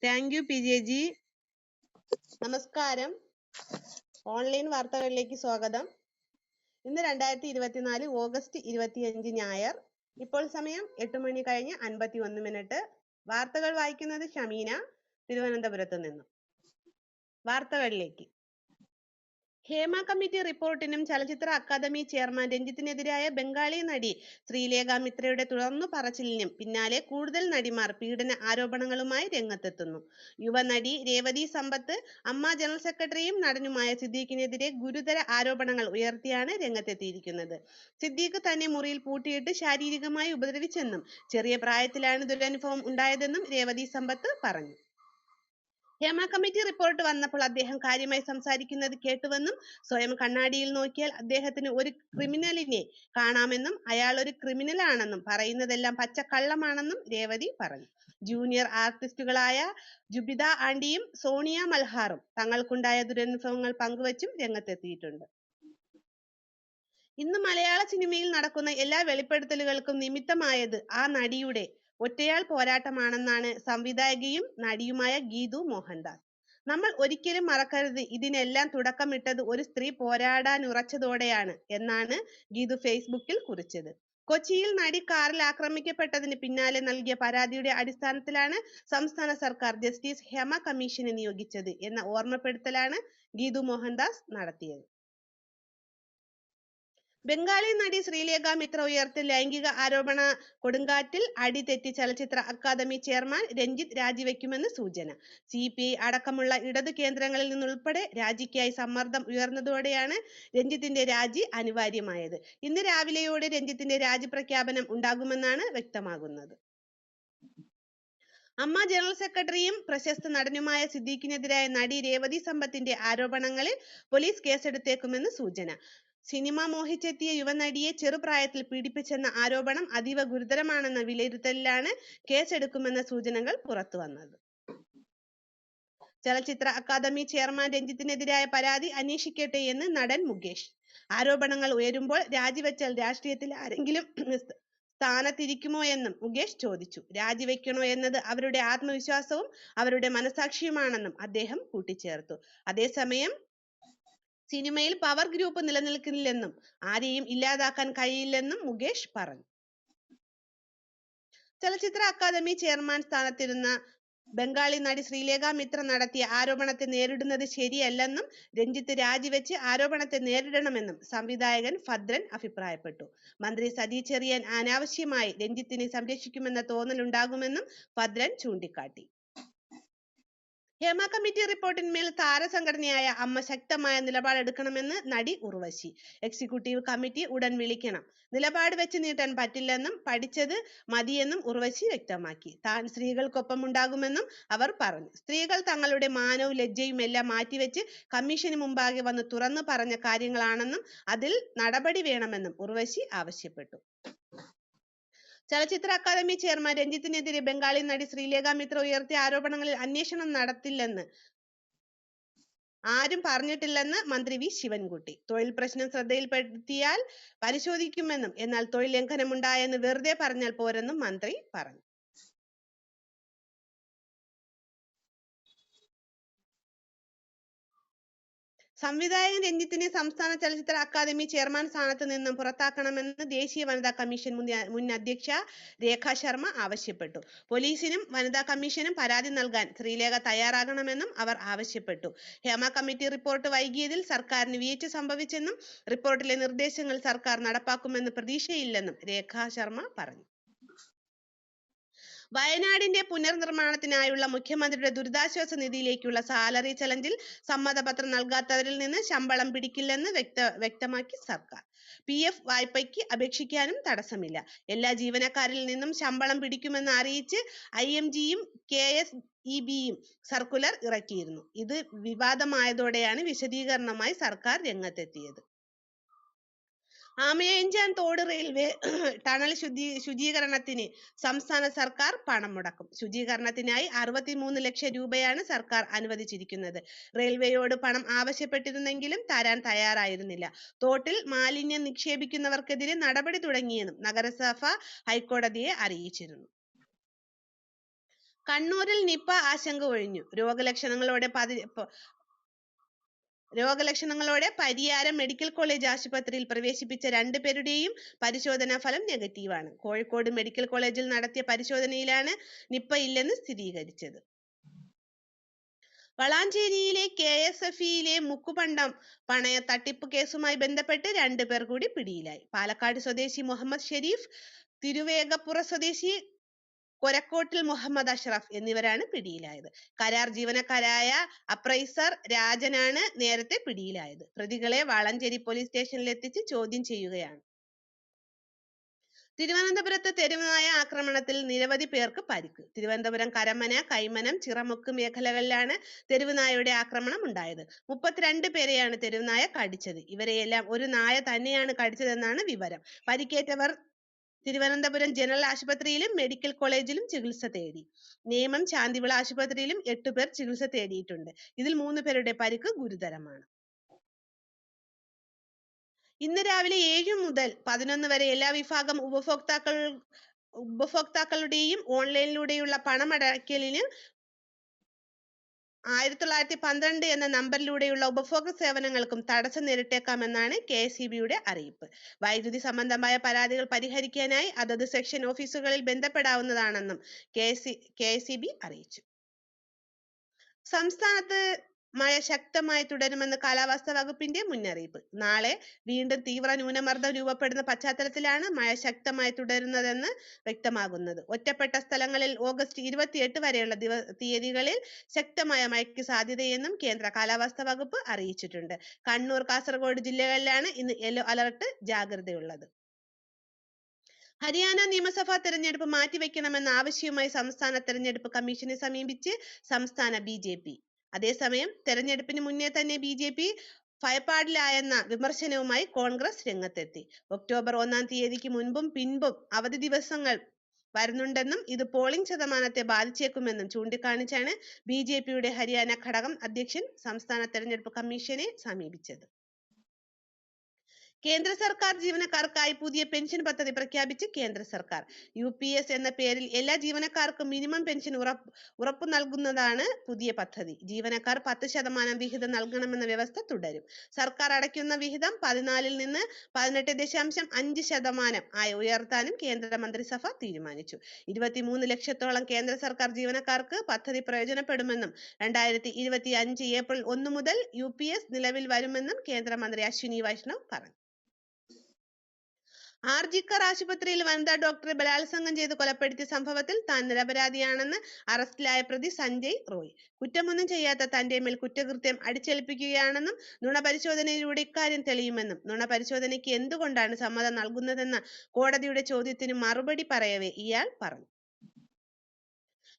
Thank you PJ. നമസ്കാരം. Online വാർത്തകളിലേക്ക് സ്വാഗതം. ഇന്ന് 2024 ഓഗസ്റ്റ് 25 ഞായർ. ഇപ്പോൾ സമയം 8 മണി കഴിഞ്ഞ് 51 മിനിറ്റ്. വാർത്തകൾ വായിക്കുന്നത് ഷമീന, തിരുവനന്തപുരത്ത് നിന്നും. വാർത്തകളിലേക്ക്. ഹേമ കമ്മിറ്റി റിപ്പോർട്ടിനും ചലച്ചിത്ര അക്കാദമി ചെയർമാൻ രഞ്ജിത്തിനെതിരായ ബംഗാളി നടി ശ്രീലേഖ മിത്രയുടെ തുടർന്നു പറച്ചിലിനും പിന്നാലെ കൂടുതൽ നടിമാർ പീഡന ആരോപണങ്ങളുമായി രംഗത്തെത്തുന്നു. യുവനടി രേവതി സമ്പത്ത് അമ്മ ജനറൽ സെക്രട്ടറിയും നടനുമായ സിദ്ദീഖിനെതിരെ ഗുരുതര ആരോപണങ്ങൾ ഉയർത്തിയാണ് രംഗത്തെത്തിയിരിക്കുന്നത്. സിദ്ദീഖ് തന്നെ മുറിയിൽ പൂട്ടിയിട്ട് ശാരീരികമായി ഉപദ്രവിച്ചെന്നും ചെറിയ പ്രായത്തിലാണ് ദുരനുഭവം ഉണ്ടായതെന്നും രേവതി സമ്പത്ത് പറഞ്ഞു. ഹേമ കമ്മിറ്റി റിപ്പോർട്ട് വന്നപ്പോൾ അദ്ദേഹം കാര്യമായി സംസാരിക്കുന്നത് കേട്ടുവെന്നും സ്വയം കണ്ണാടിയിൽ നോക്കിയാൽ അദ്ദേഹത്തിന് ഒരു ക്രിമിനലിനെ കാണാമെന്നും അയാൾ ഒരു ക്രിമിനലാണെന്നും പറയുന്നതെല്ലാം പച്ചക്കള്ളമാണെന്നും രേവതി പറഞ്ഞു. ജൂനിയർ ആർട്ടിസ്റ്റുകളായ ജുബിത ആൻഡിയും സോണിയ മൽഹാറും തങ്ങൾക്കുണ്ടായ ദുരനുഭവങ്ങൾ പങ്കുവച്ചും രംഗത്തെത്തിയിട്ടുണ്ട്. ഇന്ന് മലയാള സിനിമയിൽ നടക്കുന്ന എല്ലാ വെളിപ്പെടുത്തലുകൾക്കും നിമിത്തമായത് ആ നടിയുടെ ഒറ്റയാൾ പോരാട്ടമാണെന്നാണ് സംവിധായകയും നടിയുമായ ഗീതു മോഹൻദാസ്. നമ്മൾ ഒരിക്കലും മറക്കരുത്, ഇതിനെല്ലാം തുടക്കമിട്ടത് ഒരു സ്ത്രീ പോരാടാനുറച്ചതോടെയാണ് എന്നാണ് ഗീതു ഫേസ്ബുക്കിൽ കുറിച്ചത്. കൊച്ചിയിൽ നടി കാറിൽ ആക്രമിക്കപ്പെട്ടതിന് പിന്നാലെ നൽകിയ പരാതിയുടെ അടിസ്ഥാനത്തിലാണ് സംസ്ഥാന സർക്കാർ ജസ്റ്റിസ് ഹേമ കമ്മീഷനെ നിയോഗിച്ചത് എന്ന ഓർമ്മപ്പെടുത്തലാണ് ഗീതു മോഹൻദാസ് നടത്തിയത്. ബംഗാളി നടി ശ്രീലേഖ മിത്ര ഉയർത്തിയ ലൈംഗിക ആരോപണ കൊടുങ്കാറ്റിൽ അടിതെറ്റി ചലച്ചിത്ര അക്കാദമി ചെയർമാൻ രഞ്ജിത്ത് രാജിവെക്കുമെന്ന് സൂചന. CPI അടക്കമുള്ള ഇടതു കേന്ദ്രങ്ങളിൽ നിന്നുൾപ്പെടെ രാജിക്കായി സമ്മർദ്ദം ഉയർന്നതോടെയാണ് രഞ്ജിത്തിന്റെ രാജി അനിവാര്യമായത്. ഇന്ന് രാവിലെയോടെ രഞ്ജിത്തിന്റെ രാജി പ്രഖ്യാപനം ഉണ്ടാകുമെന്നാണ് വ്യക്തമാകുന്നത്. അമ്മ ജനറൽ സെക്രട്ടറിയും പ്രശസ്ത നടനുമായ സിദ്ദീഖിനെതിരായ നടി രേവതി സമ്പത്തിന്റെ ആരോപണങ്ങളിൽ പോലീസ് കേസെടുത്തേക്കുമെന്ന് സൂചന. സിനിമ മോഹിച്ചെത്തിയ യുവനടിയെ ചെറുപ്രായത്തിൽ പീഡിപ്പിച്ചെന്ന ആരോപണം അതീവ ഗുരുതരമാണെന്ന വിലയിരുത്തലിലാണ് കേസെടുക്കുമെന്ന സൂചനകൾ പുറത്തുവന്നത്. ചലച്ചിത്ര അക്കാദമി ചെയർമാൻ രഞ്ജിത്തിനെതിരായ പരാതി അന്വേഷിക്കട്ടെ എന്ന് നടൻ മുകേഷ്. ആരോപണങ്ങൾ ഉയരുമ്പോൾ രാജിവെച്ചാൽ രാഷ്ട്രീയത്തിൽ ആരെങ്കിലും സ്ഥാനത്തിരിക്കുമോ എന്നും മുകേഷ് ചോദിച്ചു. രാജിവെക്കണോ എന്നത് അവരുടെ ആത്മവിശ്വാസവും അവരുടെ മനസാക്ഷിയുമാണെന്നും അദ്ദേഹം കൂട്ടിച്ചേർത്തു. അതേസമയം സിനിമയിൽ പവർ ഗ്രൂപ്പ് നിലനിൽക്കില്ലെന്നും ആരെയും ഇല്ലാതാക്കാൻ കഴിയില്ലെന്നും മുകേഷ് പറഞ്ഞു. ചലച്ചിത്ര അക്കാദമി ചെയർമാൻ സ്ഥാനത്തിരുന്ന ബംഗാളി നടി ശ്രീലേഖ മിത്ര നടത്തിയ ആരോപണത്തെ നേരിടുന്നത് ശരിയല്ലെന്നും രഞ്ജിത്ത് രാജിവെച്ച് ആരോപണത്തെ നേരിടണമെന്നും സംവിധായകൻ ഭദ്രൻ അഭിപ്രായപ്പെട്ടു. മന്ത്രി സജി ചെറിയാൻ അനാവശ്യമായി രഞ്ജിത്തിനെ സംരക്ഷിക്കുമെന്ന തോന്നലുണ്ടാകുമെന്നും ഭദ്രൻ ചൂണ്ടിക്കാട്ടി. ഹേമ കമ്മിറ്റി റിപ്പോർട്ടിന്മേൽ താരസംഘടനയായ അമ്മ ശക്തമായ നിലപാടെടുക്കണമെന്ന് നടി ഉർവശി. എക്സിക്യൂട്ടീവ് കമ്മിറ്റി ഉടൻ വിളിക്കണം. നിലപാട് വെച്ച് നീട്ടാൻ പറ്റില്ലെന്നും പഠിച്ചത് മതിയെന്നും ഉർവശി വ്യക്തമാക്കി. താൻ സ്ത്രീകൾക്കൊപ്പം ഉണ്ടാകുമെന്നും അവർ പറഞ്ഞു. സ്ത്രീകൾ തങ്ങളുടെ മാനവും ലജ്ജയും എല്ലാം മാറ്റിവെച്ച് കമ്മീഷന് മുമ്പാകെ വന്ന് തുറന്നു പറഞ്ഞ കാര്യങ്ങളാണെന്നും അതിൽ നടപടി വേണമെന്നും ഉർവശി ആവശ്യപ്പെട്ടു. ചലച്ചിത്ര അക്കാദമി ചെയർമാൻ രഞ്ജിത്തിനെതിരെ ബംഗാളി നടി ശ്രീലേഖ മിത്ര ഉയർത്തിയ ആരോപണങ്ങളിൽ അന്വേഷണം നടത്തില്ലെന്ന് ആരും പറഞ്ഞിട്ടില്ലെന്ന് മന്ത്രി വി ശിവൻകുട്ടി. തൊഴിൽ പ്രശ്നം ശ്രദ്ധയിൽപ്പെടുത്തിയാൽ പരിശോധിക്കുമെന്നും എന്നാൽ തൊഴിൽ ലംഘനമുണ്ടായെന്ന് വെറുതെ പറഞ്ഞാൽ പോരെന്നും മന്ത്രി പറഞ്ഞു. സംവിധായകൻ രഞ്ജിത്തിനെ സംസ്ഥാന ചലച്ചിത്ര അക്കാദമി ചെയർമാൻ സ്ഥാനത്ത് നിന്നും പുറത്താക്കണമെന്ന് ദേശീയ വനിതാ കമ്മീഷൻ മുൻ അധ്യക്ഷ രേഖ ശർമ്മ ആവശ്യപ്പെട്ടു. പോലീസിനും വനിതാ കമ്മീഷനും പരാതി നൽകാൻ ശ്രീലേഖ തയ്യാറാകണമെന്നും അവർ ആവശ്യപ്പെട്ടു. ഹേമ കമ്മിറ്റി റിപ്പോർട്ട് വൈകിയതിൽ സർക്കാരിന് വീഴ്ച സംഭവിച്ചെന്നും റിപ്പോർട്ടിലെ നിർദ്ദേശങ്ങൾ സർക്കാർ നടപ്പാക്കുമെന്ന് പ്രതീക്ഷയില്ലെന്നും രേഖ ശർമ്മ പറഞ്ഞു. വയനാടിന്റെ പുനർനിർമ്മാണത്തിനായുള്ള മുഖ്യമന്ത്രിയുടെ ദുരിതാശ്വാസ നിധിയിലേക്കുള്ള സാലറി ചലഞ്ചിൽ സമ്മതപത്രം നൽകാത്തവരിൽ നിന്ന് ശമ്പളം പിടിക്കില്ലെന്ന് വ്യക്തമാക്കി സർക്കാർ. PF വായ്പയ്ക്ക് അപേക്ഷിക്കാനും തടസ്സമില്ല. എല്ലാ ജീവനക്കാരിൽ നിന്നും ശമ്പളം പിടിക്കുമെന്ന് അറിയിച്ച് IMGയും KSEBയും സർക്കുലർ ഇറക്കിയിരുന്നു. ഇത് വിവാദമായതോടെയാണ് വിശദീകരണവുമായി സർക്കാർ രംഗത്തെത്തിയത്. ആമയഞ്ചാൻ തോട് റെയിൽവേ ടണൽ ശുചീകരണത്തിന് സംസ്ഥാന സർക്കാർ പണം മുടക്കും. ശുചീകരണത്തിനായി 63 ലക്ഷം രൂപയാണ് സർക്കാർ അനുവദിച്ചിരിക്കുന്നത്. റെയിൽവേയോട് പണം ആവശ്യപ്പെട്ടിരുന്നെങ്കിലും തരാൻ തയ്യാറായിരുന്നില്ല. തോട്ടിൽ മാലിന്യം നിക്ഷേപിക്കുന്നവർക്കെതിരെ നടപടി തുടങ്ങിയെന്നും നഗരസഭ ഹൈക്കോടതിയെ അറിയിച്ചിരുന്നു. കണ്ണൂരിൽ നിപ്പ ആശങ്ക ഒഴിഞ്ഞു. രോഗലക്ഷണങ്ങളോടെ പരിയാരം മെഡിക്കൽ കോളേജ് ആശുപത്രിയിൽ പ്രവേശിപ്പിച്ച 2 പേരുടെയും പരിശോധനാ ഫലം നെഗറ്റീവാണ്. കോഴിക്കോട് മെഡിക്കൽ കോളേജിൽ നടത്തിയ പരിശോധനയിലാണ് നിപ്പ ഇല്ലെന്ന് സ്ഥിരീകരിച്ചത്. വളാഞ്ചേരിയിലെ KSFE-യിലെ മുക്കുപണ്ടം പണയ തട്ടിപ്പ് കേസുമായി ബന്ധപ്പെട്ട് 2 പേർ കൂടി പിടിയിലായി. പാലക്കാട് സ്വദേശി മുഹമ്മദ് ഷെരീഫ്, തിരുവേഗപ്പുറ സ്വദേശി കൊരക്കോട്ടിൽ മുഹമ്മദ് അഷ്റഫ് എന്നിവരാണ് പിടിയിലായത്. കരാർ ജീവനക്കാരായ അപ്രൈസർ രാജനാണ് നേരത്തെ പിടിയിലായത്. പ്രതികളെ വളാഞ്ചേരി പോലീസ് സ്റ്റേഷനിലെത്തിച്ച് ചോദ്യം ചെയ്യുകയാണ്. തിരുവനന്തപുരത്ത് തെരുവുനായ ആക്രമണത്തിൽ നിരവധി പേർക്ക് പരിക്ക്. തിരുവനന്തപുരം കരമന, കൈമനം, ചിറമുക്ക് മേഖലകളിലാണ് തെരുവുനായയുടെ ആക്രമണം ഉണ്ടായത്. 32 പേരെയാണ് തെരുവുനായ കടിച്ചത്. ഇവരെയെല്ലാം ഒരു നായ തന്നെയാണ് കടിച്ചതെന്നാണ് വിവരം. പരിക്കേറ്റവർ തിരുവനന്തപുരം ജനറൽ ആശുപത്രിയിലും മെഡിക്കൽ കോളേജിലും ചികിത്സ തേടി. നേമം ശാന്തിവിള ആശുപത്രിയിലും 8 പേർ ചികിത്സ തേടിയിട്ടുണ്ട്. ഇതിൽ 3 പേരുടെ പരിക്ക് ഗുരുതരമാണ്. ഇന്ന് രാവിലെ 7 മുതൽ 11 വരെ എല്ലാ വിഭാഗം ഉപഭോക്താക്കളുടെയും ഓൺലൈനിലൂടെയുള്ള പണമടയ്ക്കലിന് 1912 എന്ന നമ്പറിലൂടെയുള്ള ഉപഭോക്തൃ സേവനങ്ങൾക്കും തടസ്സം നേരിട്ടേക്കാമെന്നാണ് KSEBയുടെ അറിയിപ്പ്. വൈദ്യുതി സംബന്ധമായ പരാതികൾ പരിഹരിക്കാനായി അതത് സെക്ഷൻ ഓഫീസുകളിൽ ബന്ധപ്പെടാവുന്നതാണെന്നും KSEB അറിയിച്ചു. സംസ്ഥാനത്ത് മഴ ശക്തമായി തുടരുമെന്ന് കാലാവസ്ഥാ വകുപ്പിന്റെ മുന്നറിയിപ്പ്. നാളെ വീണ്ടും തീവ്ര ന്യൂനമർദ്ദം രൂപപ്പെടുന്ന പശ്ചാത്തലത്തിലാണ് മഴ ശക്തമായി തുടരുന്നതെന്ന് വ്യക്തമാകുന്നത്. ഒറ്റപ്പെട്ട സ്ഥലങ്ങളിൽ ഓഗസ്റ്റ് 28 വരെയുള്ള തീയതികളിൽ ശക്തമായ മഴയ്ക്ക് സാധ്യതയെന്നും കേന്ദ്ര കാലാവസ്ഥാ വകുപ്പ് അറിയിച്ചിട്ടുണ്ട്. കണ്ണൂർ, കാസർഗോഡ് ജില്ലകളിലാണ് ഇന്ന് യെല്ലോ അലർട്ട് ജാഗ്രതയുള്ളത്. ഹരിയാന നിയമസഭാ തെരഞ്ഞെടുപ്പ് മാറ്റിവെക്കണമെന്ന ആവശ്യവുമായി സംസ്ഥാന തെരഞ്ഞെടുപ്പ് കമ്മീഷനെ സമീപിച്ച് സംസ്ഥാന BJP. അതേസമയം തെരഞ്ഞെടുപ്പിന് മുന്നേ തന്നെ BJP ഭയപ്പാടിലായെന്ന വിമർശനവുമായി കോൺഗ്രസ് രംഗത്തെത്തി. ഒക്ടോബർ 1-ാം തീയതിക്ക് മുൻപും പിൻപും അവധി ദിവസങ്ങൾ വരുന്നുണ്ടെന്നും ഇത് പോളിംഗ് ശതമാനത്തെ ബാധിച്ചേക്കുമെന്നും ചൂണ്ടിക്കാണിച്ചാണ് BJPയുടെ ഹരിയാന ഘടകം അധ്യക്ഷൻ സംസ്ഥാന തെരഞ്ഞെടുപ്പ് കമ്മീഷനെ സമീപിച്ചത്. കേന്ദ്ര സർക്കാർ ജീവനക്കാർക്കായി പുതിയ പെൻഷൻ പദ്ധതി പ്രഖ്യാപിച്ച് കേന്ദ്ര സർക്കാർ. UPS എന്ന പേരിൽ എല്ലാ ജീവനക്കാർക്കും മിനിമം പെൻഷൻ ഉറപ്പു നൽകുന്നതാണ് പുതിയ പദ്ധതി. ജീവനക്കാർ 10% വിഹിതം നൽകണമെന്ന വ്യവസ്ഥ തുടരും. സർക്കാർ അടയ്ക്കുന്ന വിഹിതം 14-ൽ നിന്ന് 18.5% ആയി ഉയർത്താനും കേന്ദ്ര മന്ത്രിസഭ തീരുമാനിച്ചു. 23 ലക്ഷത്തോളം കേന്ദ്ര സർക്കാർ ജീവനക്കാർക്ക് പദ്ധതി പ്രയോജനപ്പെടുമെന്നും 2025 ഏപ്രിൽ 1 മുതൽ UPS നിലവിൽ വരുമെന്നും കേന്ദ്രമന്ത്രി അശ്വിനി വൈഷ്ണവ് പറഞ്ഞു. ആർജിക്കർ ആശുപത്രിയിൽ വനിതാ ഡോക്ടറെ ബലാത്സംഗം ചെയ്ത് കൊലപ്പെടുത്തിയ സംഭവത്തിൽ താൻ നിരപരാധിയാണെന്ന് അറസ്റ്റിലായ പ്രതി സഞ്ജയ് റോയ്. കുറ്റമൊന്നും ചെയ്യാത്ത തന്റെ മേൽ കുറ്റകൃത്യം അടിച്ചേൽപ്പിക്കുകയാണെന്നും നുണപരിശോധനയിലൂടെ ഇക്കാര്യം തെളിയുമെന്നും നുണപരിശോധനയ്ക്ക് എന്തുകൊണ്ടാണ് സമ്മതം നൽകുന്നതെന്ന കോടതിയുടെ ചോദ്യത്തിന് മറുപടി പറയവേ ഇയാൾ പറഞ്ഞു.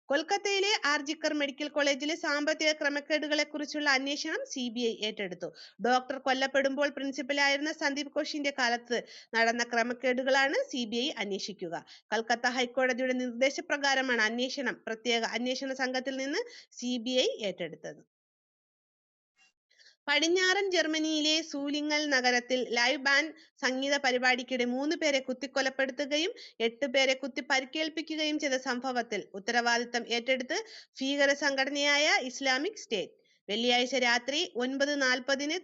കൊൽക്കത്തയിലെ ആർജിക്കർ മെഡിക്കൽ കോളേജിലെ സാമ്പത്തിക ക്രമക്കേടുകളെക്കുറിച്ചുള്ള അന്വേഷണം CBI ഏറ്റെടുത്തു. ഡോക്ടർ കൊല്ലപ്പെടുമ്പോൾ പ്രിൻസിപ്പലായിരുന്ന സന്ദീപ് ഘോഷിന്റെ കാലത്ത് നടന്ന ക്രമക്കേടുകളാണ് CBI അന്വേഷിക്കുക. കൽക്കത്ത ഹൈക്കോടതിയുടെ നിർദ്ദേശപ്രകാരമാണ് അന്വേഷണം പ്രത്യേക അന്വേഷണ സംഘത്തിൽ നിന്ന് CBI ഏറ്റെടുത്തത്. പടിഞ്ഞാറൻ ജർമ്മനിയിലെ സൂലിങ്ങൽ നഗരത്തിൽ ലൈവ് ബാൻഡ് സംഗീത പരിപാടിക്കിടെ 3 പേരെ കുത്തിക്കൊലപ്പെടുത്തുകയും 8 പേരെ കുത്തി പരിക്കേൽപ്പിക്കുകയും ചെയ്ത സംഭവത്തിൽ ഉത്തരവാദിത്തം ഏറ്റെടുത്ത് ഭീകര സംഘടനയായ ഇസ്ലാമിക് സ്റ്റേറ്റ്. വെള്ളിയാഴ്ച രാത്രി 9:40-ന്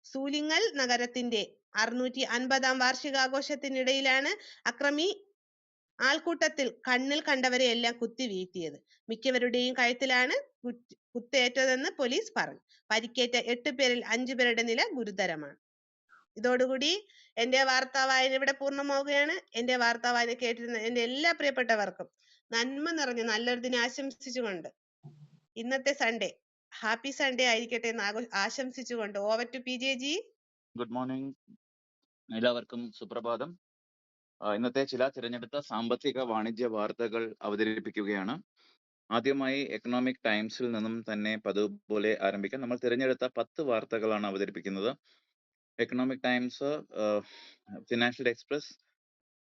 സൂലിങ്ങൽ നഗരത്തിന്റെ 650-ാം വാർഷികാഘോഷത്തിനിടയിലാണ് അക്രമി ആൾക്കൂട്ടത്തിൽ കണ്ണിൽ കണ്ടവരെയെല്ലാം കുത്തി വീഴ്ത്തിയത്. മിക്കവരുടെയും കഴുത്തിലാണ് കുത്തേറ്റതെന്ന് പോലീസ് പറഞ്ഞു. പരിക്കേറ്റ 8 പേരിൽ 5 പേരുടെ നില ഗുരുതരമാണ്. ഇതോടുകൂടി എന്റെ വാർത്താ വായന ഇവിടെ പൂർണ്ണമാവുകയാണ്. എന്റെ വാർത്താ വായന കേട്ടിരുന്ന എന്റെ എല്ലാ പ്രിയപ്പെട്ടവർക്കും നന്മ നിറഞ്ഞ നല്ലൊരു ദിനം ആശംസിച്ചുകൊണ്ട് ഇന്നത്തെ സൺഡേ ഹാപ്പി സൺഡേ ആയിരിക്കട്ടെ എന്ന് ആശംസിച്ചുകൊണ്ട് over to PJ ji. Good morning, എല്ലാവർക്കും സുപ്രഭാതം. ഇന്നത്തെ ചില തിരഞ്ഞെടുത്ത സാമ്പത്തിക വാണിജ്യ വാർത്തകൾ അവതരിപ്പിക്കുകയാണ്. ആദ്യമായി എക്കണോമിക് ടൈംസിൽ നിന്നും തന്നെ പതിവ് പോലെ ആരംഭിക്കാം. നമ്മൾ തിരഞ്ഞെടുത്ത 10 വാർത്തകളാണ് അവതരിപ്പിക്കുന്നത്. Economic times, financial express,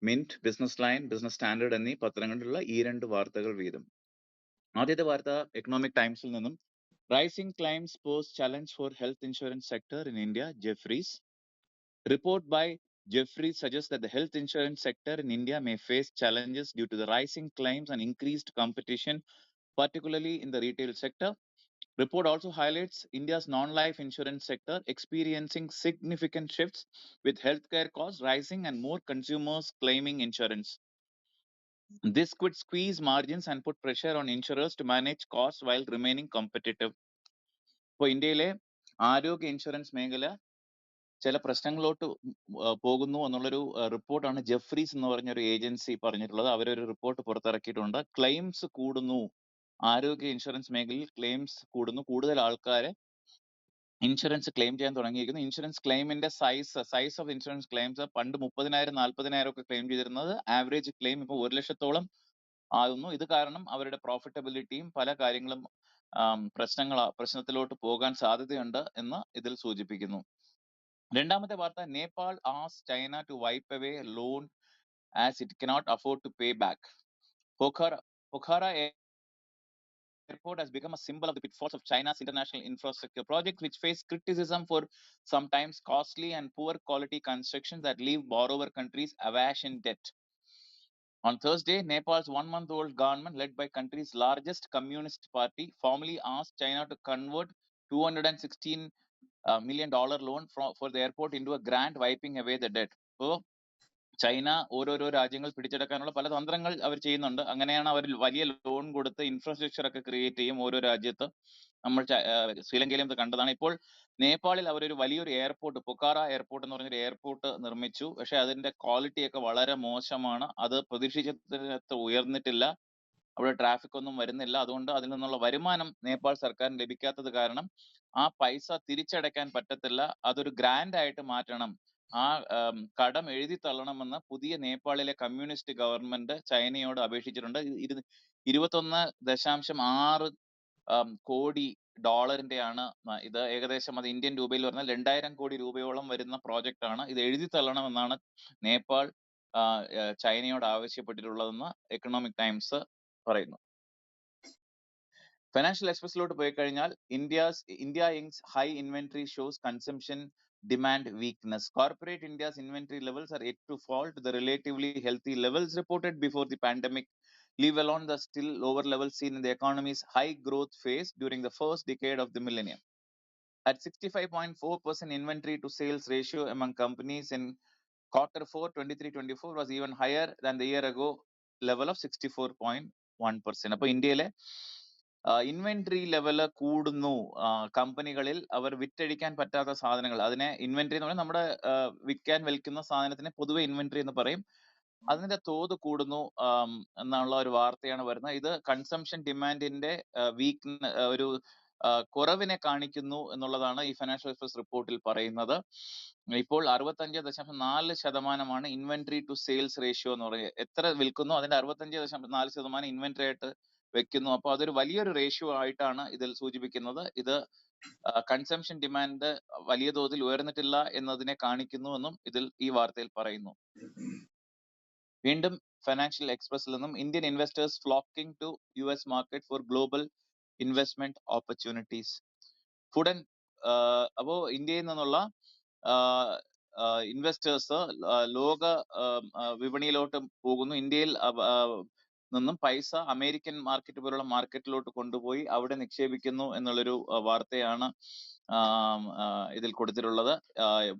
mint, business line, business standard എന്നീ പത്രങ്ങളിലുള്ള ഈ 2 വാർത്തകൾ വീതം. ആദ്യത്തെ വാർത്ത എക്കണോമിക് ടൈംസിൽ നിന്നും. Rising claims pose challenge for health insurance sector in India, Jefferies. Report by Jefferies suggests that the health insurance sector in India may face challenges due to the rising claims and increased competition particularly in the retail sector. Report also highlights India's non-life insurance sector experiencing significant shifts, with healthcare costs rising and more consumers claiming insurance. This could squeeze margins and put pressure on insurers to manage costs while remaining competitive. ഇപ്പോൾ ഇന്ത്യയിലെ ആരോഗ്യ insurance മേഖല ചില പ്രശ്നങ്ങളിലോട്ട് പോകുന്നു എന്നുള്ളൊരു റിപ്പോർട്ടാണ് Jefferies എന്ന് പറഞ്ഞൊരു ഏജൻസി പറഞ്ഞിട്ടുള്ളത്. അവരൊരു റിപ്പോർട്ട് പുറത്തിറക്കിയിട്ടുണ്ട്. ക്ലെയിംസ് കൂടുന്നു, ആരോഗ്യ ഇൻഷുറൻസ് മേഖലയിൽ ക്ലെയിംസ് കൂടുന്നു, കൂടുതൽ ആൾക്കാരെ ഇൻഷുറൻസ് ക്ലെയിം ചെയ്യാൻ തുടങ്ങിയിരിക്കുന്നു. ഇൻഷുറൻസ് ക്ലെയിമിന്റെ സൈസ് ഓഫ് ഇൻഷുറൻസ് ക്ലെയിംസ് പണ്ട് 30,000 40,000 ഒക്കെ ക്ലെയിം ചെയ്തിരുന്നത് ആവറേജ് ക്ലെയിം ഇപ്പോൾ 1 ലക്ഷത്തോളം ആകുന്നു. ഇത് കാരണം അവരുടെ പ്രോഫിറ്റബിലിറ്റിയും പല കാര്യങ്ങളും പ്രശ്നത്തിലോട്ട് പോകാൻ സാധ്യതയുണ്ട് എന്ന് ഇതിൽ സൂചിപ്പിക്കുന്നു. രണ്ടാമത്തെ വാർത്ത, Nepal asks China to wipe away loan as it cannot afford to pay back. Pokhara Airport has become a symbol of the pitfalls of China's international infrastructure projects, which face criticism for sometimes costly and poor quality constructions that leave borrower countries awash in debt. On Thursday, Nepal's one-month-old government, led by country's largest communist party, formally asked China to convert $216 million loan for the airport into a grant, wiping away the debt. So, China ഓരോരോ രാജ്യങ്ങൾ പിടിച്ചെടുക്കാനുള്ള പല തന്ത്രങ്ങൾ അവർ ചെയ്യുന്നുണ്ട്. അങ്ങനെയാണ് അവർ വലിയ loan കൊടുത്ത് infrastructure ഒക്കെ create ചെയ്യും ഓരോ രാജ്യത്ത്. നമ്മൾ ശ്രീലങ്കയിലും ഇത് കണ്ടതാണ്. ഇപ്പോൾ നേപ്പാളിൽ അവരൊരു വലിയൊരു എയർപോർട്ട്, പൊക്കാറ എയർപോർട്ട് എന്ന് പറഞ്ഞൊരു എയർപോർട്ട് നിർമ്മിച്ചു. പക്ഷെ അതിന്റെ ക്വാളിറ്റി ഒക്കെ വളരെ മോശമാണ്. അത് പ്രതീക്ഷിച്ചതിനകത്ത് ഉയർന്നിട്ടില്ല. അവിടെ ട്രാഫിക് ഒന്നും വരുന്നില്ല. അതുകൊണ്ട് അതിൽ നിന്നുള്ള വരുമാനം നേപ്പാൾ സർക്കാരിന് ലഭിക്കാത്തത് കാരണം ആ പൈസ തിരിച്ചടയ്ക്കാൻ പറ്റത്തില്ല. അതൊരു ഗ്രാൻഡ് ആയിട്ട് മാറ്റണം, ആ കടം എഴുതി തള്ളണമെന്ന് പുതിയ നേപ്പാളിലെ കമ്മ്യൂണിസ്റ്റ് ഗവൺമെന്റ് ചൈനയോട് അപേക്ഷിച്ചിട്ടുണ്ട്. 21.6 കോടി ഡോളറിന്റെയാണ് ഇത്. ഏകദേശം അത് ഇന്ത്യൻ രൂപയിൽ പറഞ്ഞാൽ 2000 കോടി രൂപയോളം വരുന്ന പ്രോജക്റ്റ് ആണ്. ഇത് എഴുതി തള്ളണമെന്നാണ് നേപ്പാൾ ചൈനയോട് ആവശ്യപ്പെട്ടിട്ടുള്ളതെന്ന് എക്കണോമിക് ടൈംസ് പറയുന്നു. ഫൈനാൻഷ്യൽ എക്സ്പ്രസിലോട്ട് പോയി കഴിഞ്ഞാൽ India Inc's high inventory shows consumption demand weakness. Corporate India's inventory levels are yet to fall to the relatively healthy levels reported before the pandemic, leave alone the still lower levels seen in the economy's high growth phase during the first decade of the millennium. At 65.4% inventory to sales ratio among companies in Q4 23-24 was even higher than the year ago level of 64.1%. അപ്പോൾ ഇന്ത്യയിലെ inventory level കൂടുന്നു. കമ്പനികളിൽ അവർ വിറ്റഴിക്കാൻ പറ്റാത്ത സാധനങ്ങൾ, അതിനെ inventory എന്ന് പറഞ്ഞാൽ നമ്മുടെ വിൽക്കാൻ വിൽക്കുന്ന സാധനത്തിന് പൊതുവെ ഇൻവെന്ററി എന്ന് പറയും. അതിന്റെ തോത് കൂടുന്നു എന്നുള്ള ഒരു വാർത്തയാണ് വരുന്നത്. ഇത് കൺസംഷൻ ഡിമാൻഡിന്റെ ഒരു കുറവിനെ കാണിക്കുന്നു എന്നുള്ളതാണ് ഈ ഫൈനാൻഷ്യൽ എക്സ്പ്രസ് റിപ്പോർട്ടിൽ പറയുന്നത്. ഇപ്പോൾ 65.4% ഇൻവെന്ററി ടു സെയിൽസ് റേഷ്യോ എന്ന് പറയുന്നത്. എത്ര വിൽക്കുന്നു അതിന്റെ 65.4% ഇൻവെന്ററി ആയിട്ട് വെക്കുന്നു. അപ്പോൾ അതൊരു വലിയൊരു റേഷ്യോ ആയിട്ടാണ് ഇതിൽ സൂചിപ്പിക്കുന്നത്. ഇത് കൺസംഷൻ ഡിമാൻഡ് വലിയ തോതിൽ ഉയർന്നിട്ടില്ല എന്നതിനെ കാണിക്കുന്നുവെന്നും ഇതിൽ ഈ വാർത്തയിൽ പറയുന്നു. വീണ്ടും ഫൈനാൻഷ്യൽ എക്സ്പ്രസിൽ നിന്നും, Indian investors flocking to US market for global investment opportunities. Food and അപ്പോ ഇന്ത്യയിൽ നിന്നുള്ള ഇൻവെസ്റ്റേഴ്സ് ലോക വിപണിയിലോട്ട് പോകുന്നു. ഇന്ത്യയിൽ നിന്നും പൈസ അമേരിക്കൻ മാർക്കറ്റ് പോലുള്ള മാർക്കറ്റിലോട്ട് കൊണ്ടുപോയി അവിടെ നിക്ഷേപിക്കുന്നു എന്നുള്ളൊരു വാർത്തയാണ് ഇതിൽ കൊടുത്തിട്ടുള്ളത്.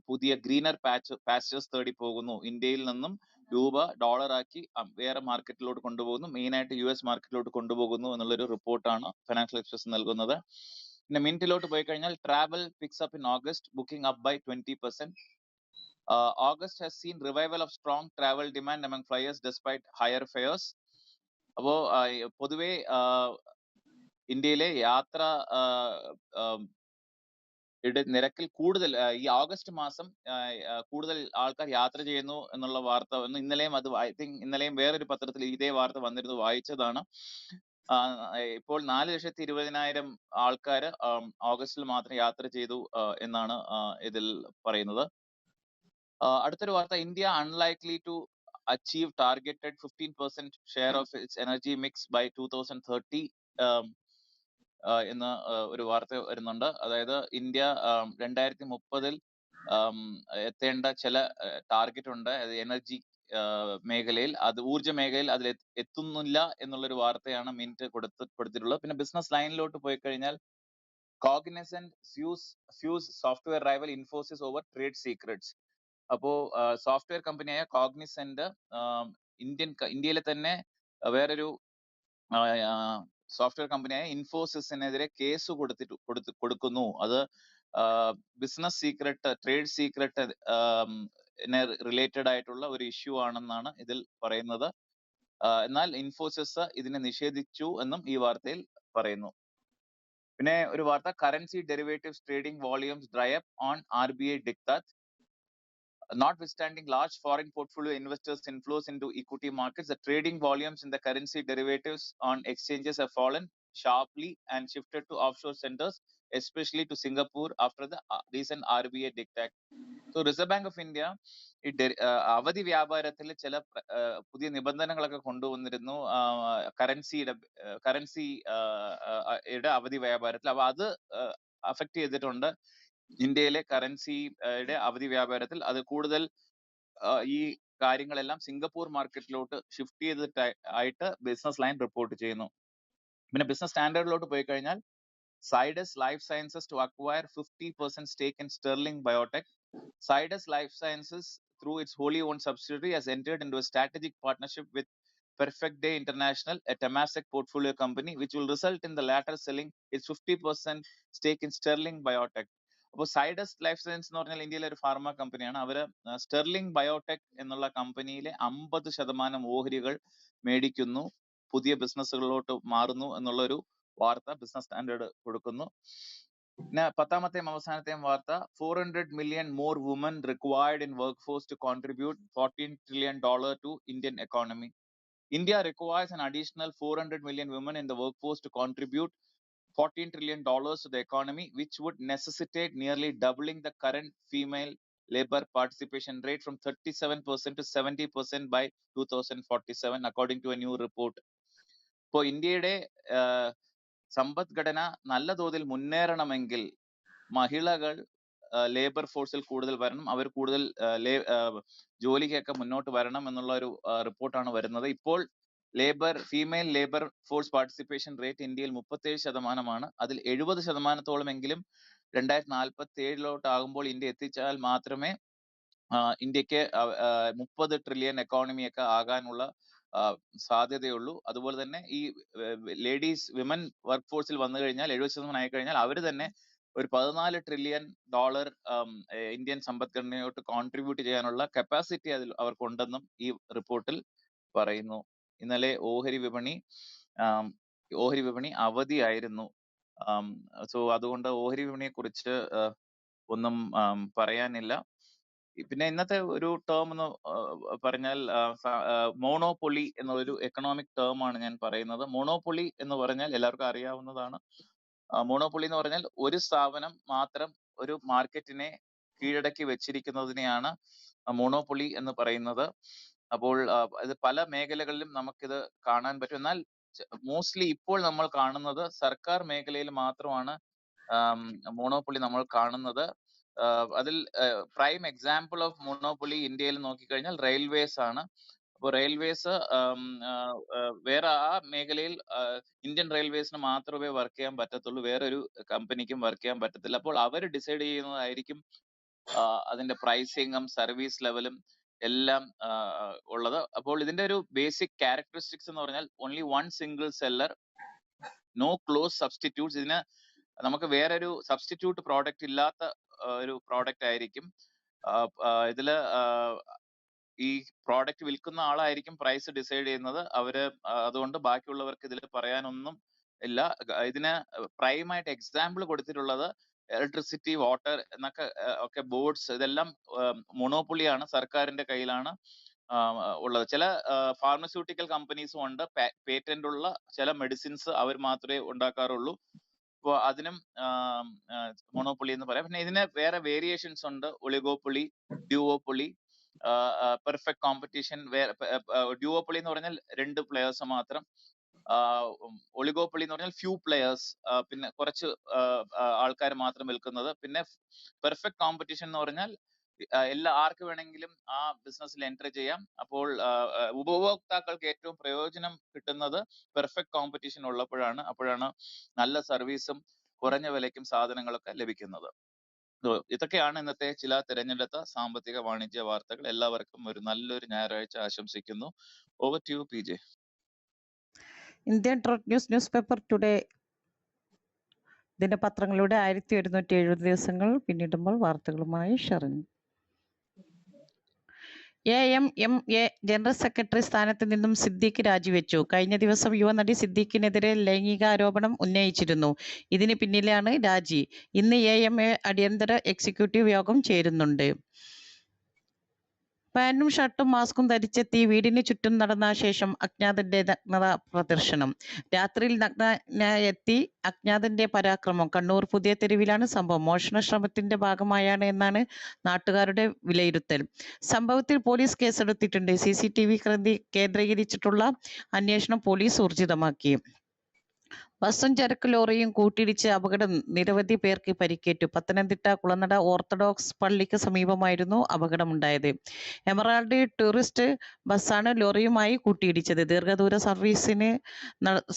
പുതിയ ഗ്രീനർ പാസ്റ്റേഴ്സ് തേടി പോകുന്നു. ഇന്ത്യയിൽ നിന്നും രൂപ ഡോളറാക്കി വേറെ മാർക്കറ്റിലോട്ട് കൊണ്ടുപോകുന്നു, മെയിനായിട്ട് US മാർക്കറ്റിലോട്ട് കൊണ്ടുപോകുന്നു എന്നുള്ളൊരു റിപ്പോർട്ടാണ് ഫൈനാൻഷ്യൽ എക്സ്പ്രസ് നൽകുന്നത്. പിന്നെ മിനിറ്റിലോട്ട് പോയി കഴിഞ്ഞാൽ, travel picks up in August, booking up by 20%. August has seen revival of strong travel demand among flyers despite higher fares. അപ്പോ പൊതുവെ ഇന്ത്യയിലെ യാത്ര നിരക്കിൽ കൂടുതൽ ഈ ഓഗസ്റ്റ് മാസം കൂടുതൽ ആൾക്കാർ യാത്ര ചെയ്യുന്നു എന്നുള്ള വാർത്ത ഇന്നലെയും ഇന്നലെയും വേറൊരു പത്രത്തിൽ ഇതേ വാർത്ത വന്നിരുന്നു, വായിച്ചതാണ്. ഇപ്പോൾ 4,20,000 ആൾക്കാർ ഓഗസ്റ്റിൽ മാത്രം യാത്ര ചെയ്തു എന്നാണ് ഇതിൽ പറയുന്നത്. അടുത്തൊരു വാർത്ത, India unlikely to achieve targeted 15% share of its energy mix by 2030 എന്ന് ഒരു വാർത്ത വരുന്നുണ്ട്. അതായത് ഇന്ത്യ 2030 എത്തേണ്ട ചില ടാർഗറ്റ് ഉണ്ട്. അത് എനർജി മേഖലയിൽ ഊർജ്ജ മേഖലയിൽ അതിൽ എത്തുന്നില്ല എന്നുള്ളൊരു വാർത്തയാണ് മിന്റ് കൊടുത്തിട്ടുള്ളത്. പിന്നെ ബിസിനസ് ലൈനിലോട്ട് പോയി കഴിഞ്ഞാൽ Cognizant fuse software rival Infosys over trade secrets. അപ്പോ സോഫ്റ്റ്വെയർ കമ്പനിയായ കോഗ്നിസന്റ് ഇന്ത്യയിലെ തന്നെ വേറൊരു സോഫ്റ്റ്വെയർ കമ്പനിയായ ഇൻഫോസിസിനെതിരെ കേസ് കൊടുക്കുന്നു. അത് business secret, trade secret related ആയിട്ടുള്ള ഒരു ഇഷ്യൂ ആണെന്നാണ് ഇതിൽ പറയുന്നത്. എന്നാൽ ഇൻഫോസിസ് ഇതിനെ നിഷേധിച്ചു എന്നും ഈ വാർത്തയിൽ പറയുന്നു. പിന്നെ ഒരു വാർത്ത, currency derivatives trading volumes dry up on RBI diktat. Notwithstanding large foreign portfolio investors' inflows into equity markets, the trading volumes in the currency derivatives on exchanges have fallen sharply and shifted to offshore centers, especially to Singapore after the recent RBI diktat. So, Reserve Bank of India അവധി വ്യാപാരത്തിൽ ചില പുതിയ നിബന്ധനകളൊക്കെ കൊണ്ടുവന്നിരുന്നു കറൻസിയുടെ അവധി വ്യാപാരത്തിൽ. അപ്പൊ അത് affect ചെയ്തിട്ടുണ്ട് ഇന്ത്യയിലെ കറൻസിയുടെ അവധി വ്യാപാരത്തിൽ. അത് കൂടുതൽ ഈ കാര്യങ്ങളെല്ലാം സിംഗപ്പൂർ മാർക്കറ്റിലോട്ട് ഷിഫ്റ്റ് ചെയ്തിട്ടായിട്ട് ബിസിനസ് ലൈൻ റിപ്പോർട്ട് ചെയ്യുന്നു. പിന്നെ ബിസിനസ് സ്റ്റാൻഡേർഡിലോട്ട് പോയി കഴിഞ്ഞാൽ, Zydus Life Sciences to acquire 50% stake in Sterling Biotech. Zydus Life Sciences, through its wholly owned subsidiary, has entered into a strategic partnership with Perfect Day International, a Temasek portfolio company, which will result in the latter selling its 50% stake in Sterling Biotech. അപ്പോൾ Zydus life science എന്ന് പറഞ്ഞാൽ ഇന്ത്യയിലെ ഒരു pharma കമ്പനിയാണ്. അവര് sterling biotech എന്നുള്ള കമ്പനിയിലെ 50% ഓഹരികൾ മേടിക്കുന്നു, പുതിയ ബിസിനസ്സുകളിലോട്ട് മാറുന്നു എന്നുള്ള ഒരു വാർത്ത ബിസിനസ് സ്റ്റാൻഡേർഡ് കൊടുക്കുന്നു. പിന്നെ 10ാമത്തെയും അവസാനത്തെയും വാർത്ത, 400 million more women required in workforce to contribute $14 trillion to Indian economy. India requires an additional 400 million women in the workforce to contribute $14 trillion to the economy, which would necessitate nearly doubling the current female labor participation rate from 37% to 70% by 2047, according to a new report. ഇപ്പോൾ ഇന്ത്യയുടെ സമ്പദ്ഘടന നല്ല തോതിൽ മുന്നേറണമെങ്കിൽ മഹിളകൾ labour ഫോഴ്സിൽ കൂടുതൽ വരണം, അവർ കൂടുതൽ ജോലിക്കൊക്കെ മുന്നോട്ട് വരണം എന്നുള്ള ഒരു റിപ്പോർട്ടാണ് വരുന്നത്. ഇപ്പോൾ female labour force participation rate ഇന്ത്യയിൽ 37%. അതിൽ 70%-ഓളമെങ്കിലും 2047 ആകുമ്പോൾ ഇന്ത്യ എത്തിച്ചാൽ മാത്രമേ ഇന്ത്യക്ക് 30 ട്രില്യൺ എക്കോണമിയൊക്കെ ആകാനുള്ള സാധ്യതയുള്ളൂ. അതുപോലെ തന്നെ ഈ വിമൻ വർക്ക് ഫോഴ്സിൽ വന്നു കഴിഞ്ഞാൽ 70% ആയി കഴിഞ്ഞാൽ അവർ തന്നെ ഒരു $14 ട്രില്യൺ ഇന്ത്യൻ സമ്പദ്ഘടനയോട്ട് കോൺട്രിബ്യൂട്ട് ചെയ്യാനുള്ള കപ്പാസിറ്റി അതിൽ അവർക്കുണ്ടെന്നും ഈ റിപ്പോർട്ടിൽ പറയുന്നു. ഇന്നലെ ഓഹരി വിപണി അവധിയായിരുന്നു. സോ അതുകൊണ്ട് ഓഹരി വിപണിയെ കുറിച്ച് ഒന്നും പറയാനില്ല. പിന്നെ ഇന്നത്തെ ഒരു ടേം എന്ന് പറഞ്ഞാൽ മോണോപ്പൊളി എന്നൊരു എക്കണോമിക് ടേം ആണ് ഞാൻ പറയുന്നത്. മോണോപ്പൊളി എന്ന് പറഞ്ഞാൽ എല്ലാവർക്കും അറിയാവുന്നതാണ്. മോണോപ്പൊളി എന്ന് പറഞ്ഞാൽ ഒരു സ്ഥാപനം മാത്രം ഒരു മാർക്കറ്റിനെ കീഴടക്കി വെച്ചിരിക്കുന്നതിനെയാണ് മോണോപ്പൊളി എന്ന് പറയുന്നത്. അപ്പോൾ ഇത് പല മേഖലകളിലും നമുക്കിത് കാണാൻ പറ്റും. എന്നാൽ മോസ്റ്റ്ലി ഇപ്പോൾ നമ്മൾ കാണുന്നത് സർക്കാർ മേഖലയിൽ മാത്രമാണ് മോണോപ്പൊളി നമ്മൾ കാണുന്നത്. അതിൽ പ്രൈം എക്സാമ്പിൾ ഓഫ് മോണോപ്പൊളി ഇന്ത്യയിൽ നോക്കിക്കഴിഞ്ഞാൽ റെയിൽവേസ് ആണ്. അപ്പോൾ റെയിൽവേസ് വേറെ ആ മേഖലയിൽ ഇന്ത്യൻ റെയിൽവേസിന് മാത്രമേ വർക്ക് ചെയ്യാൻ പറ്റത്തുള്ളൂ, വേറൊരു കമ്പനിക്കും വർക്ക് ചെയ്യാൻ പറ്റത്തില്ല. അപ്പോൾ അവർ ഡിസൈഡ് ചെയ്യുന്നതായിരിക്കും അതിന്റെ പ്രൈസിങ്ങും സർവീസ് ലെവലും എല്ലാം ഉള്ളത്. അപ്പോൾ ഇതിന്റെ ഒരു ബേസിക് ക്യാരക്ടറിസ്റ്റിക്സ് എന്ന് പറഞ്ഞാൽ only one single seller, no close substitutes. ഇതിന് നമുക്ക് വേറൊരു സബ്സ്റ്റിറ്റ്യൂട്ട് പ്രോഡക്റ്റ് ഇല്ലാത്ത ഒരു പ്രോഡക്റ്റ് ആയിരിക്കും. ഇതില് ഈ പ്രോഡക്റ്റ് വിൽക്കുന്ന ആളായിരിക്കും പ്രൈസ് ഡിസൈഡ് ചെയ്യുന്നത്. അതുകൊണ്ട് ബാക്കിയുള്ളവർക്ക് ഇതിൽ പറയാനൊന്നും ഇല്ല. ഇതിന് പ്രൈമായിട്ട് എക്സാമ്പിൾ കൊടുത്തിട്ടുള്ളത് ഇലക്ട്രിസിറ്റി, വാട്ടർ എന്നൊക്കെ ബോർഡ്സ്, ഇതെല്ലാം മൊണോപ്പൊളിയാണ്, സർക്കാരിന്റെ കയ്യിലാണ് ഉള്ളത്. ചില ഫാർമസ്യൂട്ടിക്കൽ കമ്പനീസും ഉണ്ട്, പേറ്റന്റ് ഉള്ള ചില മെഡിസിൻസ് അവർ മാത്രമേ ഉണ്ടാക്കാറുള്ളൂ. അപ്പോൾ അതിനും മൊണോപ്പൊളി എന്ന് പറയാം. പിന്നെ ഇതിന് വേറെ വേരിയേഷൻസ് ഉണ്ട്, ഒളിഗോപ്പൊളി, ഡ്യൂവോപ്പൊളി, പെർഫെക്റ്റ് കോമ്പറ്റീഷൻ. ഡ്യൂവോപ്പൊളി എന്ന് പറഞ്ഞാൽ 2 പ്ലെയേഴ്സ് മാത്രം, ഒളിഗോപ്പൊളി എന്ന് പറഞ്ഞാൽ ഫ്യൂ പ്ലെയേഴ്സ്, പിന്നെ കുറച്ച് ആൾക്കാർ മാത്രം വിൽക്കുന്നത്. പിന്നെ പെർഫെക്റ്റ് കോമ്പറ്റീഷൻ എന്ന് പറഞ്ഞാൽ ആർക്ക് വേണമെങ്കിലും ആ ബിസിനസ്സിൽ എൻറ്റർ ചെയ്യാം. അപ്പോൾ ഉപഭോക്താക്കൾക്ക് ഏറ്റവും പ്രയോജനം കിട്ടുന്നത് പെർഫെക്റ്റ് കോമ്പറ്റീഷൻ ഉള്ളപ്പോഴാണ്. അപ്പോഴാണ് നല്ല സർവീസും കുറഞ്ഞ വിലയ്ക്കും സാധനങ്ങളൊക്കെ ലഭിക്കുന്നത്. ഇതൊക്കെയാണ് ഇന്നത്തെ ചില തിരഞ്ഞെടുത്ത സാമ്പത്തിക വാണിജ്യ വാർത്തകൾ. എല്ലാവർക്കും ഒരു നല്ലൊരു ഞായറാഴ്ച ആശംസിക്കുന്നു. Over to you PJ. Indian truth news paper today ദിനപത്രങ്ങളുടെ 1170 ദിവസങ്ങൾ പിന്നിടുമ്പോൾ വാർത്തകളുമായി ഷറിൻ. AMMA ജനറൽ സെക്രട്ടറി സ്ഥാനത്ത് നിന്നും സിദ്ദീഖ് രാജിവെച്ചു. കഴിഞ്ഞ ദിവസം യുവനടി സിദ്ദീഖിനെതിരെ ലൈംഗികാരോപണം ഉന്നയിച്ചിരുന്നു. ഇതിന് പിന്നിലാണ് രാജി. ഇന്ന് AMA അടിയന്തര എക്സിക്യൂട്ടീവ് യോഗം ചേരുന്നുണ്ട്. പാന്റും ഷർട്ടും മാസ്കും ധരിച്ചെത്തി വീടിന് ചുറ്റും നടന്ന ശേഷം അജ്ഞാതന്റെ നഗ്നത പ്രദർശനം. രാത്രിയിൽ നഗ്നനായെത്തി അജ്ഞാതന്റെ പരാക്രമം. കണ്ണൂർ പുതിയ തെരുവിലാണ് സംഭവം. മോഷണ ശ്രമത്തിന്റെ ഭാഗമായാണ് എന്നാണ് നാട്ടുകാരുടെ വിലയിരുത്തൽ. സംഭവത്തിൽ പോലീസ് കേസെടുത്തിട്ടുണ്ട്. CCTV കേന്ദ്രീകരിച്ചിട്ടുള്ള അന്വേഷണം പോലീസ് ഊർജിതമാക്കി. ബസ്സും ചരക്ക് ലോറിയും കൂട്ടിയിടിച്ച് അപകടം. നിരവധി പേർക്ക് പരിക്കേറ്റു. പത്തനംതിട്ട കുളനട ഓർത്തഡോക്സ് പള്ളിക്ക് സമീപമായിരുന്നു അപകടമുണ്ടായത്. എമറാൾഡ് ടൂറിസ്റ്റ് ബസ്സാണ് ലോറിയുമായി കൂട്ടിയിടിച്ചത്. ദീർഘദൂര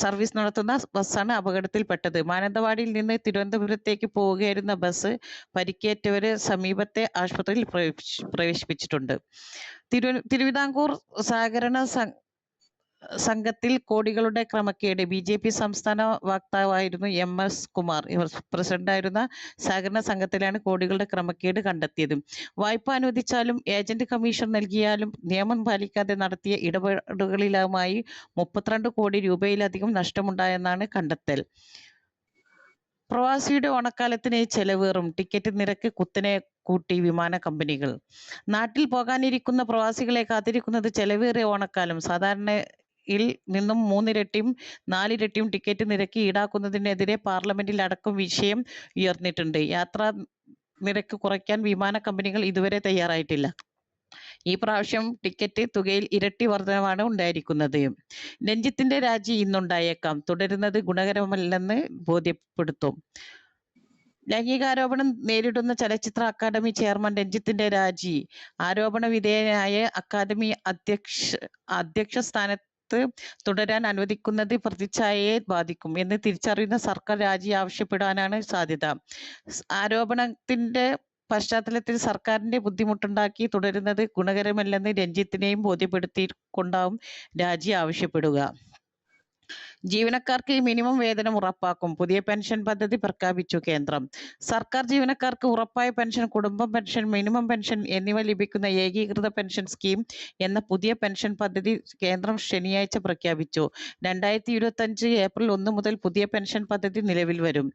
സർവീസ് നടത്തുന്ന ബസ്സാണ് അപകടത്തിൽപ്പെട്ടത്. മാനന്തവാടിയിൽ നിന്ന് തിരുവനന്തപുരത്തേക്ക് പോവുകയായിരുന്ന ബസ് പരിക്കേറ്റവരെ സമീപത്തെ ആശുപത്രിയിൽ പ്രവേശിപ്പിച്ചിട്ടുണ്ട്. തിരുവിതാംകൂർ സഹകരണ സംഘത്തിൽ കോടികളുടെ ക്രമക്കേട്. BJP സംസ്ഥാന വക്താവായിരുന്നു MS കുമാർ. പ്രസിഡന്റായിരുന്ന സഹകരണ സംഘത്തിലാണ് കോടികളുടെ ക്രമക്കേട് കണ്ടെത്തിയത്. വായ്പ അനുവദിച്ചാലും ഏജന്റ് കമ്മീഷൻ നൽകിയാലും നിയമം പാലിക്കാതെ നടത്തിയ ഇടപാടുകളിലുമായി 32 കോടി രൂപയിലധികം നഷ്ടമുണ്ടായെന്നാണ് കണ്ടെത്തൽ. പ്രവാസിയുടെ ഓണക്കാലത്തിന് ചെലവേറും. ടിക്കറ്റ് നിരക്ക് കുത്തനെ കൂട്ടി വിമാന കമ്പനികൾ. നാട്ടിൽ പോകാനിരിക്കുന്ന പ്രവാസികളെ കാത്തിരിക്കുന്നത് ചെലവേറിയ ഓണക്കാലം. സാധാരണയിൽ നിന്നും 3 ഇരട്ടിയും 4 ഇരട്ടിയും ടിക്കറ്റ് നിരക്ക് ഈടാക്കുന്നതിനെതിരെ പാർലമെന്റിൽ അടക്കം വിഷയം ഉയർന്നിട്ടുണ്ട്. യാത്രാ നിരക്ക് കുറയ്ക്കാൻ വിമാന കമ്പനികൾ ഇതുവരെ തയ്യാറായിട്ടില്ല. ഈ പ്രാവശ്യം ടിക്കറ്റ് തുകയിൽ ഇരട്ടി വർധനവാണ് ഉണ്ടായിരിക്കുന്നത്. രഞ്ജിത്തിന്റെ രാജി ഇന്നുണ്ടായേക്കാം. തുടരുന്നത് ഗുണകരമല്ലെന്ന് ബോധ്യപ്പെടുത്തും. ലൈംഗികാരോപണം നേരിടുന്ന ചലച്ചിത്ര അക്കാദമി ചെയർമാൻ രഞ്ജിത്തിന്റെ രാജി. ആരോപണ വിധേയനായ അക്കാദമി അധ്യക്ഷ സ്ഥാനത്ത് തുടരാൻ അനുവദിക്കുന്നത് പ്രതിച്ഛായയെ ബാധിക്കും എന്ന് തിരിച്ചറിയുന്ന സർക്കാർ രാജി ആവശ്യപ്പെടാനാണ് സാധ്യത. ആരോപണത്തിന്റെ പശ്ചാത്തലത്തിൽ സർക്കാരിന്റെ ബുദ്ധിമുട്ടുണ്ടാക്കി തുടരുന്നത് ഗുണകരമല്ലെന്ന് രഞ്ജിത്തിനെയും ബോധ്യപ്പെടുത്തിക്കൊണ്ടാവും രാജി ആവശ്യപ്പെടുക. ജീവനക്കാർക്ക് മിനിമം വേതനം ഉറപ്പാക്കും. പുതിയ പെൻഷൻ പദ്ധതി പ്രഖ്യാപിച്ചു കേന്ദ്രം. സർക്കാർ ജീവനക്കാർക്ക് ഉറപ്പായ പെൻഷൻ, കുടുംബ പെൻഷൻ, മിനിമം പെൻഷൻ എന്നിവ ലഭിക്കുന്ന ഏകീകൃത പെൻഷൻ സ്കീം എന്ന പുതിയ പെൻഷൻ പദ്ധതി കേന്ദ്രം ശനിയാഴ്ച പ്രഖ്യാപിച്ചു. 2025 ഏപ്രിൽ 1 മുതൽ പുതിയ പെൻഷൻ പദ്ധതി നിലവിൽ വരും.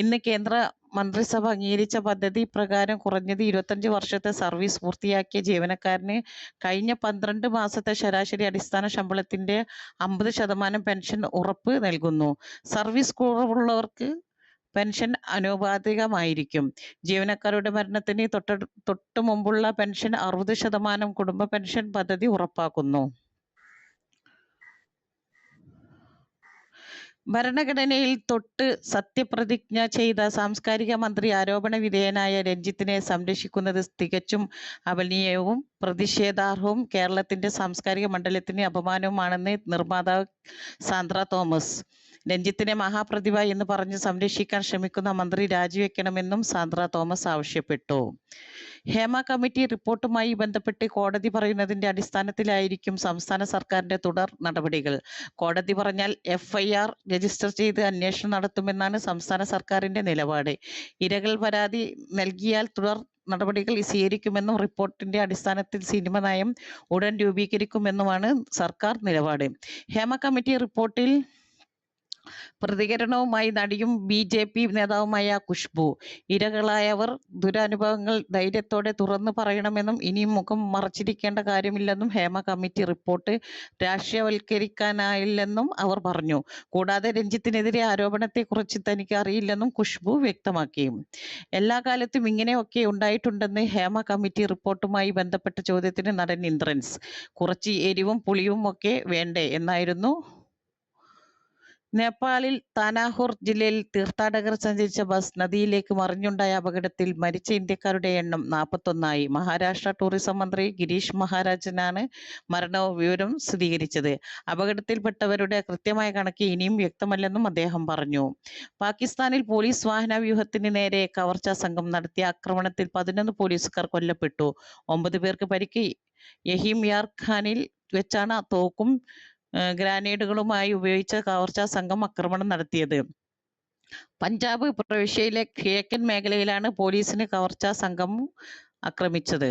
ഇന്ന് കേന്ദ്ര മന്ത്രിസഭ അംഗീകരിച്ച പദ്ധതി പ്രകാരം കുറഞ്ഞത് 25 വർഷത്തെ സർവീസ് പൂർത്തിയാക്കിയ ജീവനക്കാരന് കഴിഞ്ഞ 12 മാസത്തെ ശരാശരി അടിസ്ഥാന ശമ്പളത്തിന്റെ 50% പെൻഷൻ ഉറപ്പ് നൽകുന്നു. സർവീസ് കുറവുള്ളവർക്ക് പെൻഷൻ ആനുപാതികമായിരിക്കും. ജീവനക്കാരുടെ മരണത്തിന് തൊട്ടു മുമ്പുള്ള പെൻഷൻ 60% കുടുംബ പെൻഷൻ പദ്ധതി ഉറപ്പാക്കുന്നു. ഭരണഘടനയിൽ തൊട്ട് സത്യപ്രതിജ്ഞ ചെയ്ത സാംസ്കാരിക മന്ത്രി ആരോപണ വിധേയനായ രഞ്ജിത്തിനെ സംരക്ഷിക്കുന്നത് തികച്ചും അപലപനീയവും പ്രതിഷേധാർഹവും കേരളത്തിന്റെ സാംസ്കാരിക മണ്ഡലത്തിന് അപമാനവുമാണെന്ന് നിർമ്മാതാവ് സാന്ദ്ര തോമസ്. രഞ്ജിത്തിനെ മഹാപ്രതിഭ എന്ന് പറഞ്ഞ് സംരക്ഷിക്കാൻ ശ്രമിക്കുന്ന മന്ത്രി രാജിവെക്കണമെന്നും സാന്ദ്ര തോമസ് ആവശ്യപ്പെട്ടു. ഹേമ കമ്മിറ്റി റിപ്പോർട്ടുമായി ബന്ധപ്പെട്ട് കോടതി പറയുന്നതിന്റെ അടിസ്ഥാനത്തിലായിരിക്കും സംസ്ഥാന സർക്കാരിന്റെ തുടർ നടപടികൾ. കോടതി പറഞ്ഞാൽ FIR രജിസ്റ്റർ ചെയ്ത് അന്വേഷണം നടത്തുമെന്നാണ് സംസ്ഥാന സർക്കാരിന്റെ നിലപാട്. ഇരകൾ പരാതി നൽകിയാൽ തുടർ നടപടികൾ സ്വീകരിക്കുമെന്നും റിപ്പോർട്ടിന്റെ അടിസ്ഥാനത്തിൽ സിനിമ നയം ഉടൻ രൂപീകരിക്കുമെന്നുമാണ് സർക്കാർ നിലപാട്. ഹേമ കമ്മിറ്റി റിപ്പോർട്ടിൽ പ്രതികരണവുമായി നടിയും BJP നേതാവുമായ ഖുശ്ബു. ഇരകളായവർ ദുരനുഭവങ്ങൾ ധൈര്യത്തോടെ തുറന്നു പറയണമെന്നും ഇനിയും മുഖം മറച്ചിരിക്കേണ്ട കാര്യമില്ലെന്നും ഹേമ കമ്മിറ്റി റിപ്പോർട്ട് രാഷ്ട്രീയവൽക്കരിക്കാനായില്ലെന്നും അവർ പറഞ്ഞു. കൂടാതെ രഞ്ജിത്തിനെതിരെ ആരോപണത്തെക്കുറിച്ച് തനിക്ക് അറിയില്ലെന്നും ഖുശ്ബു വ്യക്തമാക്കി. എല്ലാ കാലത്തും ഇങ്ങനെയൊക്കെ ഉണ്ടായിട്ടുണ്ടെന്ന് ഹേമ കമ്മിറ്റി റിപ്പോർട്ടുമായി ബന്ധപ്പെട്ട ചോദ്യത്തിന് നടൻ ഇന്ദ്രൻസ് കുറച്ച് എരിവും പുളിയും ഒക്കെ വേണ്ടേ എന്നായിരുന്നു നേപ്പാളിൽ താനാഹൂർ ജില്ലയിൽ തീർത്ഥാടകർ സഞ്ചരിച്ച ബസ് നദിയിലേക്ക് മറിഞ്ഞുണ്ടായ അപകടത്തിൽ മരിച്ച ഇന്ത്യക്കാരുടെ എണ്ണം 41ആയി. മഹാരാഷ്ട്ര ടൂറിസം മന്ത്രി ഗിരീഷ് മഹാരാജനാണ് വിവരം സ്ഥിരീകരിച്ചത്. അപകടത്തിൽപ്പെട്ടവരുടെ കൃത്യമായ കണക്ക് ഇനിയും വ്യക്തമല്ലെന്നും അദ്ദേഹം പറഞ്ഞു. പാകിസ്ഥാനിൽ പോലീസ് വാഹനവ്യൂഹത്തിന് നേരെ കവർച്ചാ സംഘം നടത്തിയ ആക്രമണത്തിൽ 11 പോലീസുകാർ കൊല്ലപ്പെട്ടു. 9 പേർക്ക് പരിക്ക്. യഹീം യാർ ഖാനിൽ വെച്ചാണ് തോക്കും ഗ്രാനേഡുകളുമായി ഉപയോഗിച്ച കവർച്ചാ സംഘം ആക്രമണം നടത്തിയത്. പഞ്ചാബ് പ്രവിശ്യയിലെ കിഴക്കൻ മേഖലയിലാണ് പോലീസിന് കവർച്ചാ സംഘം ആക്രമിച്ചത്.